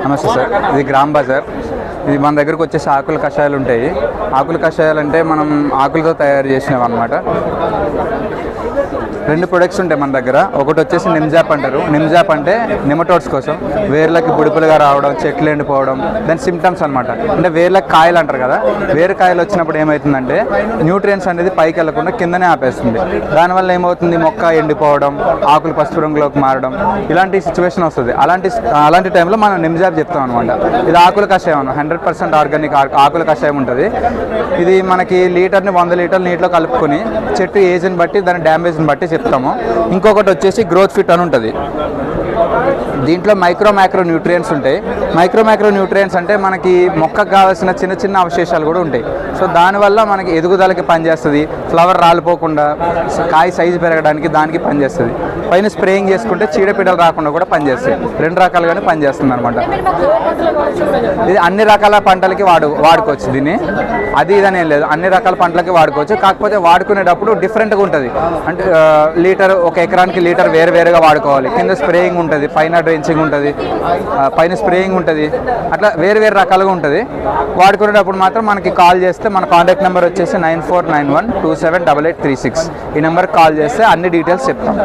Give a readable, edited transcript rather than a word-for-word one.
నమస్తే సార్, ఇది గ్రామ్ బజార్. ఇది మన దగ్గరకు వచ్చేసి ఆకుల కషాయాలు ఉంటాయి. ఆకుల కషాయాలు అంటే మనం ఆకులతో తయారు చేసినవి అనమాట. 2 ప్రొడక్ట్స్ ఉంటాయి మన దగ్గర. ఒకటి వచ్చేసి నిమ్జాప్ అంటారు. నిమ్జాప్ అంటే నిమటోడ్స్ కోసం, వేర్లకి బుడిపులుగా రావడం, చెట్లు ఎండిపోవడం, దాని సిమ్టమ్స్ అనమాట. అంటే వేర్లకి కాయలు అంటారు కదా, వేరు కాయలు వచ్చినప్పుడు ఏమవుతుందంటే న్యూట్రియన్స్ అనేది పైకి వెళ్లకుండా కిందనే ఆపేస్తుంది. దానివల్ల ఏమవుతుంది, మొక్క ఎండిపోవడం, ఆకులు పసుపు రంగులోకి మారడం, ఇలాంటి సిచ్యువేషన్ వస్తుంది. అలాంటి టైంలో మనం నిమ్జాప్ చెప్తాం అనమాట. ఇది ఆకుల కషాయం, 100% ఆర్గానిక్ ఆకుల కషాయం ఉంటుంది. ఇది మనకి లీటర్ని 100 లీటర్లు నీటిలో కలుపుకొని చెట్టు ఏజ్ని బట్టి దాని డ్యామేజ్ని బట్టి చెప్తాము. ఇంకొకటి వచ్చేసి గ్రోత్ ఫిట్ అని ఉంటుంది. దీంట్లో మైక్రో న్యూట్రియన్స్ ఉంటాయి. మైక్రో న్యూట్రియన్స్ అంటే మనకి మొక్కకు కావాల్సిన చిన్న చిన్న అవశేషాలు కూడా ఉంటాయి. సో దానివల్ల మనకి ఎదుగుదలకి పనిచేస్తుంది, ఫ్లవర్ రాలిపోకుండా కాయ సైజు పెరగడానికి దానికి పనిచేస్తుంది. పైన స్ప్రేయింగ్ చేసుకుంటే చీడపీడలు రాకుండా కూడా పనిచేస్తుంది. 2 రకాలుగానే పనిచేస్తుంది అనమాట. ఇది అన్ని రకాల పంటలకి వాడుకోవచ్చు. దీన్ని ఇదనేం లేదు, అన్ని రకాల పంటలకి వాడుకోవచ్చు. కాకపోతే వాడుకునేటప్పుడు డిఫరెంట్గా ఉంటుంది. అంటే ఒక ఎకరానికి లీటర్ వేరుగా వాడుకోవాలి. కింద స్ప్రేయింగ్ ఉంటుంది, పైన డ్రెంచింగ్ ఉంటుంది, పైన స్ప్రేయింగ్ ఉంటుంది. అట్లా వేరు రకాలుగా ఉంటుంది. వాడుకునేటప్పుడు మాత్రం మనకి కాల్ చేస్తే, మన కాంటాక్ట్ నెంబర్ వచ్చేసి 9491278836. ఈ నెంబర్కి కాల్ చేస్తే అన్ని డీటెయిల్స్ చెప్తాం.